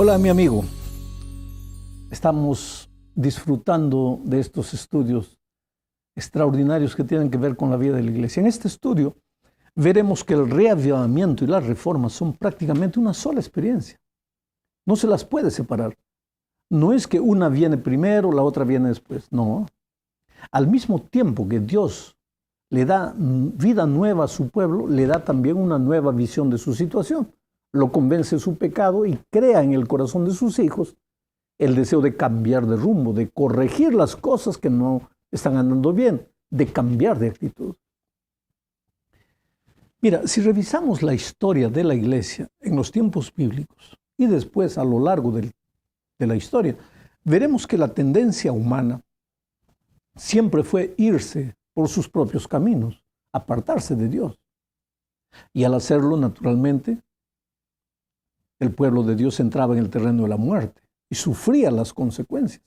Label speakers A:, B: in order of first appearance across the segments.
A: Hola, mi amigo. Estamos disfrutando de estos estudios extraordinarios que tienen que ver con la vida de la iglesia. En este estudio veremos que el reavivamiento y la reforma son prácticamente una sola experiencia. No se las puede separar. No es que una viene primero, la otra viene después. No. Al mismo tiempo que Dios le da vida nueva a su pueblo, le da también una nueva visión de su situación. Lo convence de su pecado y crea en el corazón de sus hijos el deseo de cambiar de rumbo, de corregir las cosas que no están andando bien, de cambiar de actitud. Mira, si revisamos la historia de la iglesia en los tiempos bíblicos y después a lo largo de la historia, veremos que la tendencia humana siempre fue irse por sus propios caminos, apartarse de Dios. Y al hacerlo, naturalmente, el pueblo de Dios entraba en el terreno de la muerte y sufría las consecuencias.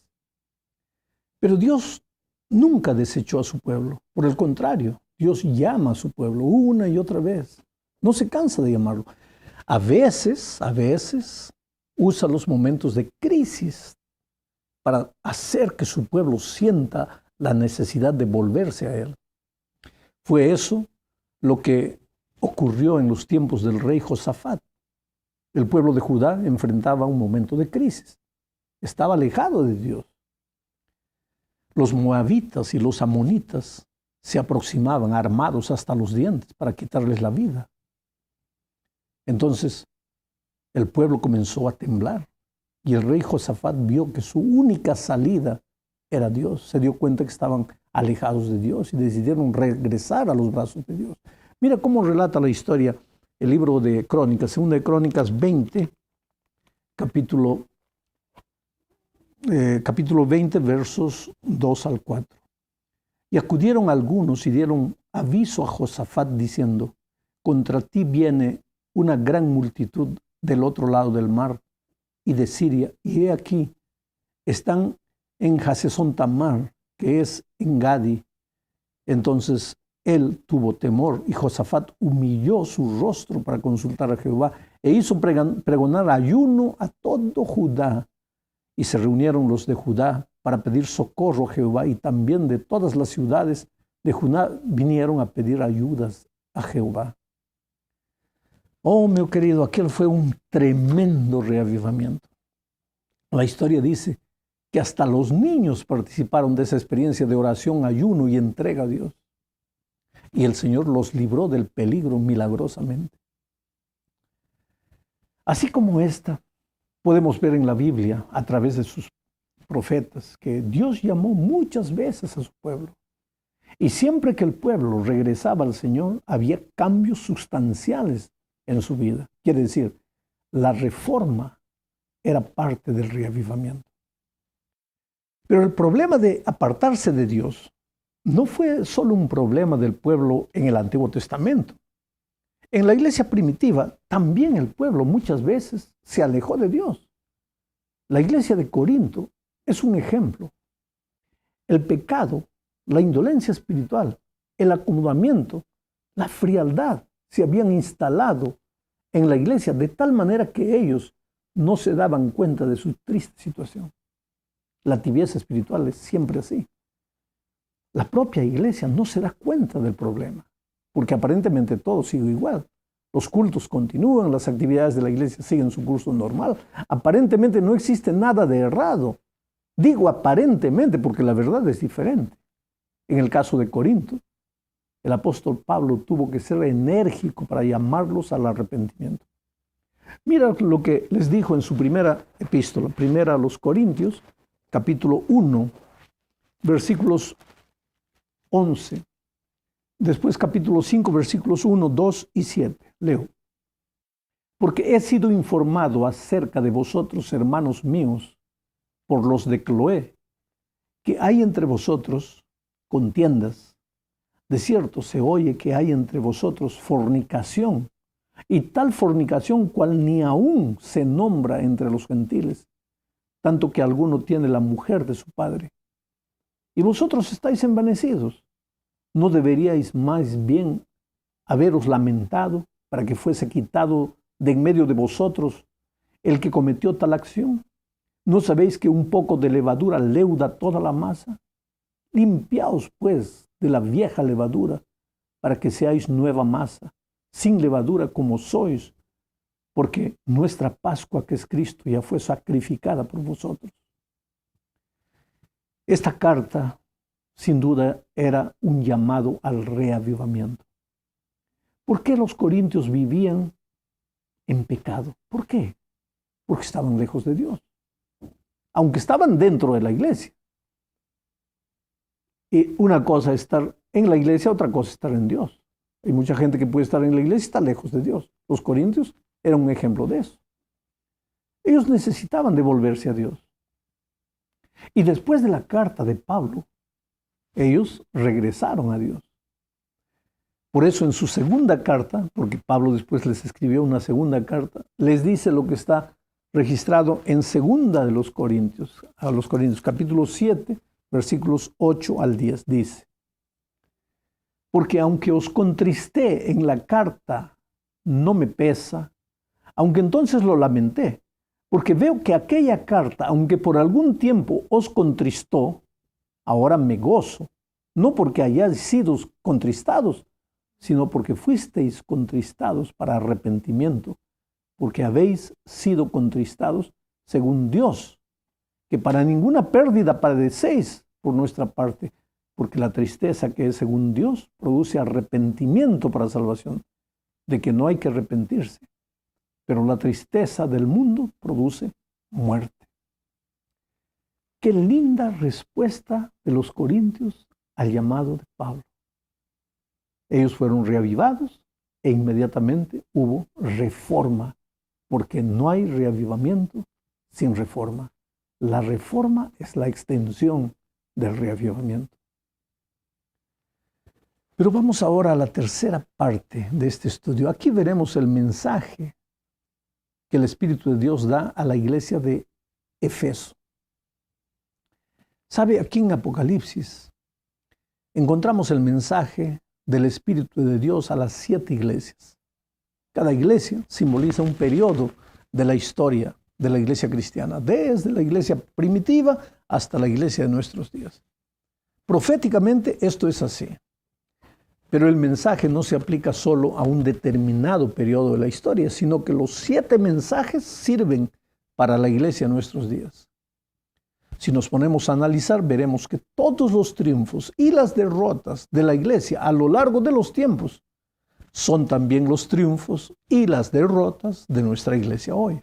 A: Pero Dios nunca desechó a su pueblo. Por el contrario, Dios llama a su pueblo una y otra vez. No se cansa de llamarlo. A veces, usa los momentos de crisis para hacer que su pueblo sienta la necesidad de volverse a Él. Fue eso lo que ocurrió en los tiempos del rey Josafat. El pueblo de Judá enfrentaba un momento de crisis. Estaba alejado de Dios. Los moabitas y los amonitas se aproximaban armados hasta los dientes para quitarles la vida. Entonces, el pueblo comenzó a temblar y el rey Josafat vio que su única salida era Dios. Se dio cuenta que estaban alejados de Dios y decidieron regresar a los brazos de Dios. Mira cómo relata la historia el libro de Crónicas, segunda de Crónicas 20, capítulo 20, versos 2 al 4. Y acudieron algunos y dieron aviso a Josafat diciendo: contra ti viene una gran multitud del otro lado del mar y de Siria, y he aquí, están en Hasezón Tamar, que es en Gadi. Entonces él tuvo temor y Josafat humilló su rostro para consultar a Jehová e hizo pregonar ayuno a todo Judá. Y se reunieron los de Judá para pedir socorro a Jehová, y también de todas las ciudades de Judá vinieron a pedir ayudas a Jehová. Oh, mi querido, aquel fue un tremendo reavivamiento. La historia dice que hasta los niños participaron de esa experiencia de oración, ayuno y entrega a Dios. Y el Señor los libró del peligro milagrosamente. Así como esta, podemos ver en la Biblia, a través de sus profetas, que Dios llamó muchas veces a su pueblo. Y siempre que el pueblo regresaba al Señor, había cambios sustanciales en su vida. Quiere decir, la reforma era parte del reavivamiento. Pero el problema de apartarse de Dios no fue solo un problema del pueblo en el Antiguo Testamento. En la iglesia primitiva, también el pueblo muchas veces se alejó de Dios. La iglesia de Corinto es un ejemplo. El pecado, la indolencia espiritual, el acomodamiento, la frialdad se habían instalado en la iglesia de tal manera que ellos no se daban cuenta de su triste situación. La tibieza espiritual es siempre así. La propia iglesia no se da cuenta del problema, porque aparentemente todo sigue igual. Los cultos continúan, las actividades de la iglesia siguen su curso normal. Aparentemente no existe nada de errado. Digo aparentemente porque la verdad es diferente. En el caso de Corinto, el apóstol Pablo tuvo que ser enérgico para llamarlos al arrepentimiento. Mira lo que les dijo en su primera epístola, primera a los Corintios, capítulo 1, versículos 11. Después capítulo 5, versículos 1, 2 y 7. Leo. Porque he sido informado acerca de vosotros, hermanos míos, por los de Cloé, que hay entre vosotros contiendas. De cierto se oye que hay entre vosotros fornicación, y tal fornicación cual ni aún se nombra entre los gentiles, tanto que alguno tiene la mujer de su padre. Y vosotros estáis envanecidos. ¿No deberíais más bien haberos lamentado para que fuese quitado de en medio de vosotros el que cometió tal acción? ¿No sabéis que un poco de levadura leuda toda la masa? Limpiaos, pues, de la vieja levadura, para que seáis nueva masa, sin levadura como sois, porque nuestra Pascua, que es Cristo, ya fue sacrificada por vosotros. Esta carta, sin duda, era un llamado al reavivamiento. ¿Por qué los corintios vivían en pecado? ¿Por qué? Porque estaban lejos de Dios, aunque estaban dentro de la iglesia. Y una cosa es estar en la iglesia, otra cosa es estar en Dios. Hay mucha gente que puede estar en la iglesia y está lejos de Dios. Los corintios eran un ejemplo de eso. Ellos necesitaban devolverse a Dios. Y después de la carta de Pablo, ellos regresaron a Dios. Por eso en su segunda carta, porque Pablo después les escribió una segunda carta, les dice lo que está registrado en segunda de los Corintios, a los Corintios, capítulo 7, versículos 8 al 10, dice: porque aunque os contristé en la carta, no me pesa, aunque entonces lo lamenté, porque veo que aquella carta, aunque por algún tiempo os contristó, ahora me gozo, no porque hayáis sido contristados, sino porque fuisteis contristados para arrepentimiento, porque habéis sido contristados según Dios, que para ninguna pérdida padecéis por nuestra parte, porque la tristeza que es según Dios produce arrepentimiento para salvación, de que no hay que arrepentirse, pero la tristeza del mundo produce muerte. Qué linda respuesta de los corintios al llamado de Pablo. Ellos fueron reavivados e inmediatamente hubo reforma, porque no hay reavivamiento sin reforma. La reforma es la extensión del reavivamiento. Pero vamos ahora a la tercera parte de este estudio. Aquí veremos el mensaje que el Espíritu de Dios da a la iglesia de Efeso. ¿Sabe? Aquí en Apocalipsis encontramos el mensaje del Espíritu de Dios a las 7 iglesias. Cada iglesia simboliza un periodo de la historia de la iglesia cristiana, desde la iglesia primitiva hasta la iglesia de nuestros días. Proféticamente esto es así. Pero el mensaje no se aplica solo a un determinado periodo de la historia, sino que los 7 mensajes sirven para la iglesia de nuestros días. Si nos ponemos a analizar, veremos que todos los triunfos y las derrotas de la iglesia a lo largo de los tiempos son también los triunfos y las derrotas de nuestra iglesia hoy.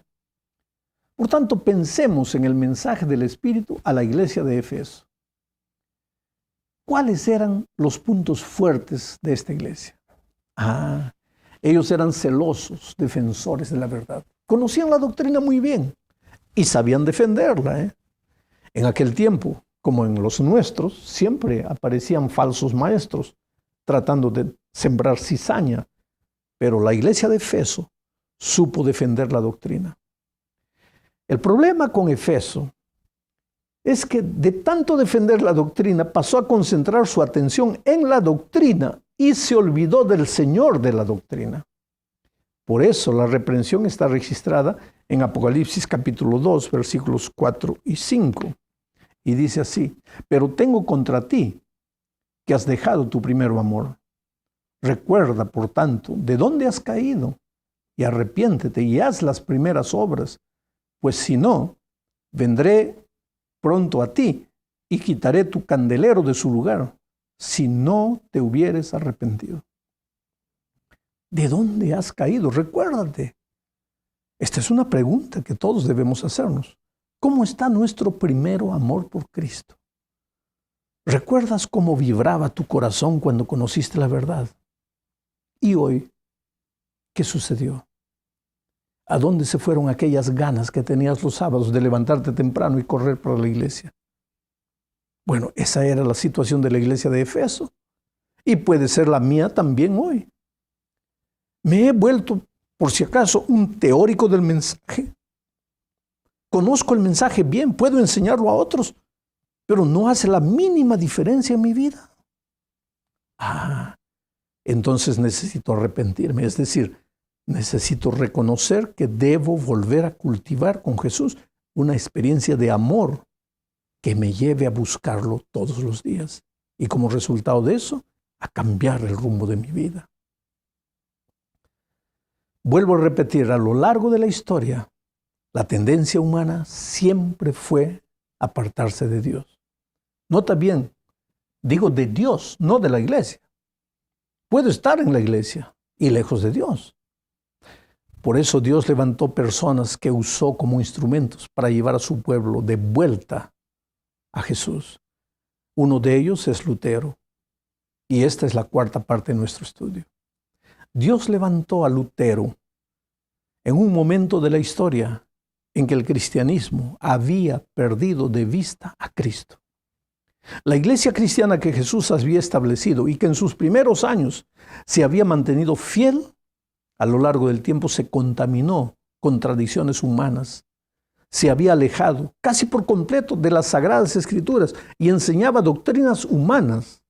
A: Por tanto, pensemos en el mensaje del Espíritu a la iglesia de Efeso. ¿Cuáles eran los puntos fuertes de esta iglesia? Ellos eran celosos, defensores de la verdad. Conocían la doctrina muy bien y sabían defenderla. En aquel tiempo, como en los nuestros, siempre aparecían falsos maestros tratando de sembrar cizaña, pero la iglesia de Efeso supo defender la doctrina. El problema con Efeso es que de tanto defender la doctrina pasó a concentrar su atención en la doctrina y se olvidó del Señor de la doctrina. Por eso la reprensión está registrada en Apocalipsis capítulo 2, versículos 4 y 5. Y dice así: pero tengo contra ti que has dejado tu primer amor. Recuerda, por tanto, de dónde has caído y arrepiéntete y haz las primeras obras, pues si no, vendré pronto a ti y quitaré tu candelero de su lugar, si no te hubieres arrepentido. ¿De dónde has caído? Recuérdate. Esta es una pregunta que todos debemos hacernos. ¿Cómo está nuestro primer amor por Cristo? ¿Recuerdas cómo vibraba tu corazón cuando conociste la verdad? ¿Y hoy qué sucedió? ¿A dónde se fueron aquellas ganas que tenías los sábados de levantarte temprano y correr para la iglesia? Bueno, esa era la situación de la iglesia de Efeso y puede ser la mía también hoy. Me he vuelto, por si acaso, un teórico del mensaje. Conozco el mensaje bien, puedo enseñarlo a otros, pero no hace la mínima diferencia en mi vida. Entonces necesito arrepentirme, es decir, Necesito reconocer que debo volver a cultivar con Jesús una experiencia de amor que me lleve a buscarlo todos los días. Y como resultado de eso, a cambiar el rumbo de mi vida. Vuelvo a repetir, a lo largo de la historia, la tendencia humana siempre fue apartarse de Dios. Nota bien, digo de Dios, no de la iglesia. Puedo estar en la iglesia y lejos de Dios. Por eso Dios levantó personas que usó como instrumentos para llevar a su pueblo de vuelta a Jesús. Uno de ellos es Lutero. Y esta es la cuarta parte de nuestro estudio. Dios levantó a Lutero en un momento de la historia en que el cristianismo había perdido de vista a Cristo. La iglesia cristiana que Jesús había establecido y que en sus primeros años se había mantenido fiel, a lo largo del tiempo se contaminó con tradiciones humanas. Se había alejado casi por completo de las Sagradas Escrituras y enseñaba doctrinas humanas.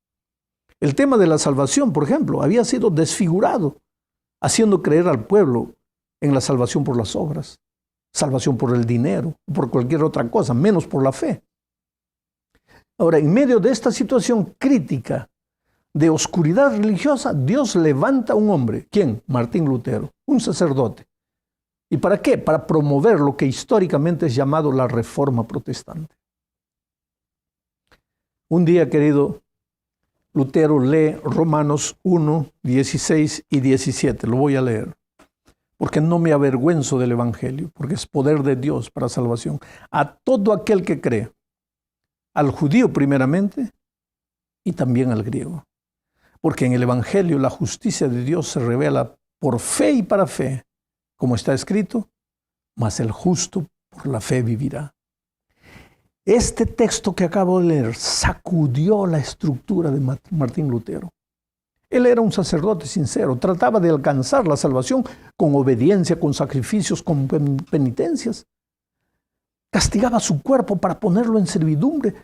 A: El tema de la salvación, por ejemplo, había sido desfigurado, haciendo creer al pueblo en la salvación por las obras, salvación por el dinero, por cualquier otra cosa, menos por la fe. Ahora, en medio de esta situación crítica de oscuridad religiosa, Dios levanta a un hombre. ¿Quién? Martín Lutero, un sacerdote. ¿Y para qué? Para promover lo que históricamente es llamado la Reforma Protestante. Un día, querido, Lutero lee Romanos 1, 16 y 17. Lo voy a leer. Porque no me avergüenzo del Evangelio, porque es poder de Dios para salvación a todo aquel que cree, al judío primeramente y también al griego. Porque en el Evangelio la justicia de Dios se revela por fe y para fe, como está escrito, mas el justo por la fe vivirá. Este texto que acabo de leer sacudió la estructura de Martín Lutero. Él era un sacerdote sincero, trataba de alcanzar la salvación con obediencia, con sacrificios, con penitencias. Castigaba su cuerpo para ponerlo en servidumbre.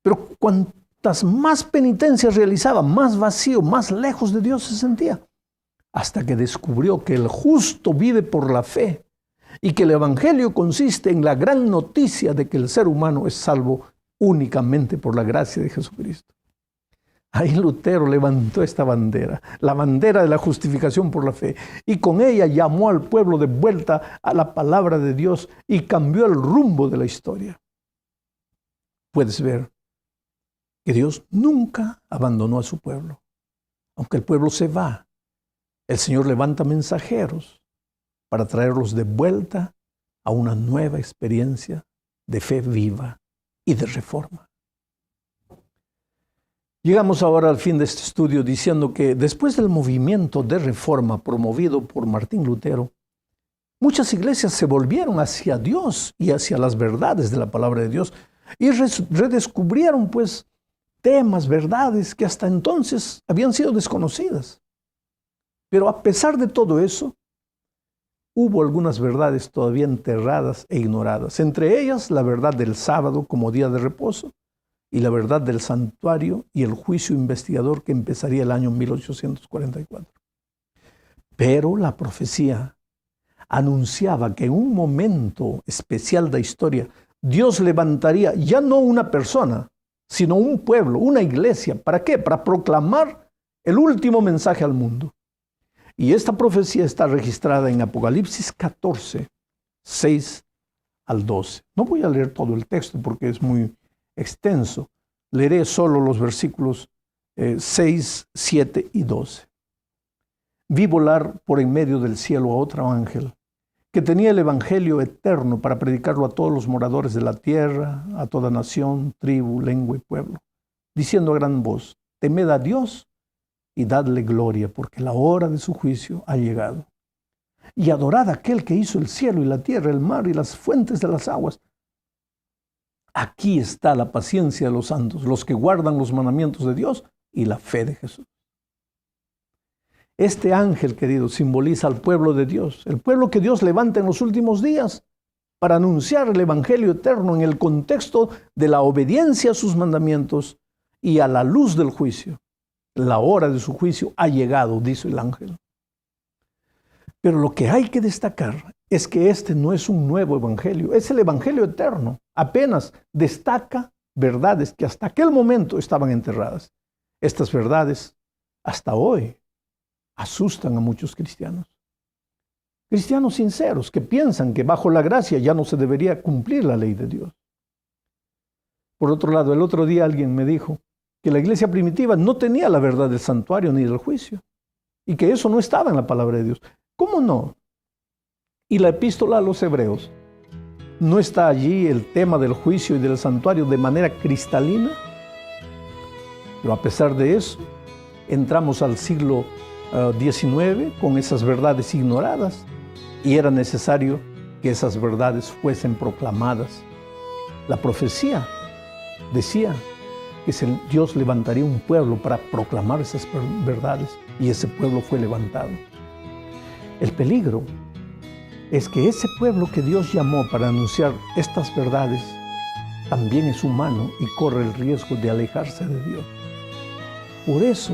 A: Pero cuantas más penitencias realizaba, más vacío, más lejos de Dios se sentía. Hasta que descubrió que el justo vive por la fe y que el Evangelio consiste en la gran noticia de que el ser humano es salvo únicamente por la gracia de Jesucristo. Ahí Lutero levantó esta bandera, la bandera de la justificación por la fe, y con ella llamó al pueblo de vuelta a la palabra de Dios y cambió el rumbo de la historia. Puedes ver que Dios nunca abandonó a su pueblo. Aunque el pueblo se va, el Señor levanta mensajeros para traerlos de vuelta a una nueva experiencia de fe viva y de reforma. Llegamos ahora al fin de este estudio diciendo que después del movimiento de reforma promovido por Martín Lutero, muchas iglesias se volvieron hacia Dios y hacia las verdades de la palabra de Dios y redescubrieron pues temas, verdades que hasta entonces habían sido desconocidas. Pero a pesar de todo eso, hubo algunas verdades todavía enterradas e ignoradas. Entre ellas, la verdad del sábado como día de reposo y la verdad del santuario y el juicio investigador que empezaría el año 1844. Pero la profecía anunciaba que en un momento especial de la historia, Dios levantaría ya no una persona, sino un pueblo, una iglesia. ¿Para qué? Para proclamar el último mensaje al mundo. Y esta profecía está registrada en Apocalipsis 14, 6 al 12. No voy a leer todo el texto porque es muy extenso. Leeré solo los versículos 6, 7 y 12. Vi volar por en medio del cielo a otro ángel que tenía el evangelio eterno para predicarlo a todos los moradores de la tierra, a toda nación, tribu, lengua y pueblo, diciendo a gran voz: temed a Dios y dadle gloria, porque la hora de su juicio ha llegado. Y adorad a aquel que hizo el cielo y la tierra, el mar y las fuentes de las aguas. Aquí está la paciencia de los santos, los que guardan los mandamientos de Dios y la fe de Jesús. Este ángel, querido, simboliza al pueblo de Dios, el pueblo que Dios levanta en los últimos días para anunciar el evangelio eterno en el contexto de la obediencia a sus mandamientos y a la luz del juicio. La hora de su juicio ha llegado, dice el ángel. Pero lo que hay que destacar es que este no es un nuevo evangelio, es el evangelio eterno. Apenas destaca verdades que hasta aquel momento estaban enterradas. Estas verdades hasta hoy asustan a muchos cristianos. Cristianos sinceros que piensan que bajo la gracia ya no se debería cumplir la ley de Dios. Por otro lado, el otro día alguien me dijo que la iglesia primitiva no tenía la verdad del santuario ni del juicio y que eso no estaba en la palabra de Dios. ¿Cómo no? Y la epístola a los Hebreos, ¿no está allí el tema del juicio y del santuario de manera cristalina? Pero a pesar de eso, entramos al siglo XIX con esas verdades ignoradas y era necesario que esas verdades fuesen proclamadas. La profecía decía que Dios levantaría un pueblo para proclamar esas verdades y ese pueblo fue levantado. El peligro es que ese pueblo que Dios llamó para anunciar estas verdades también es humano y corre el riesgo de alejarse de Dios. Por eso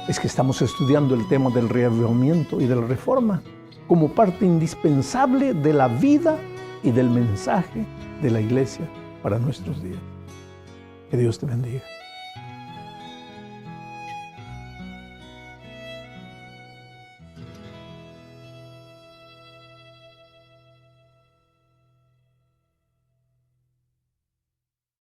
A: es que estamos estudiando el tema del reavivamiento y de la reforma como parte indispensable de la vida y del mensaje de la iglesia para nuestros días. Que Dios te bendiga.